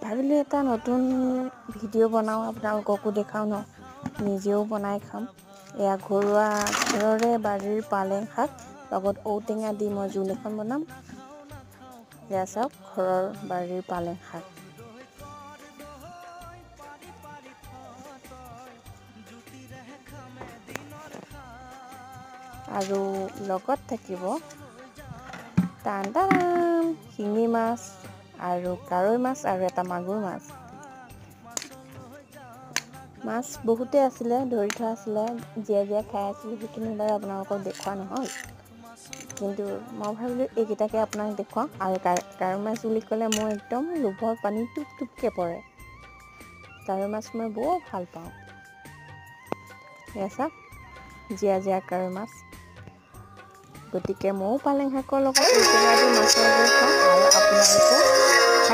ভাবিলোঁ এটা নতুন ভিডিঅ' বনাওঁ, আপোনালোককো দেখাওঁ ন, নিজেও বনাই খাম। এয়া ঘৰৰে বাৰীৰ পালেং শাক লগত ঔটেঙা দি মই জোল এখন বনাম। এয়া চাওক, ঘৰৰ বাৰীৰ পালেং শাক। আৰু লগত থাকিব টান শিঙি মাছ আৰু কাৱৈ মাছ আৰু এটা মাগুৰ মাছ। মাছ বহুতে আছিলে, ধৰি থোৱা আছিলে, জীয়াই খাই আছিলোঁ, সেইখিনি বাৰু আপোনালোকক দেখুওৱা নহ'ল। কিন্তু মই ভাবিলোঁ এইকেইটাকে আপোনাক দেখুৱাওঁ। আৰু কাৱৈ মাছ বুলি ক'লে মোৰ একদম লোভৰ পানী টুপকে পৰে। কাৱৈ মাছ মই বৰ ভাল পাওঁ। এয়া চাওক, জীয়া কাৱৈ মাছ। গতিকে ময়ো পালেং শাকৰ লগত ঔটেঙা দি মাছৰ জোল খাওঁ, আৰু আপোনালোকেও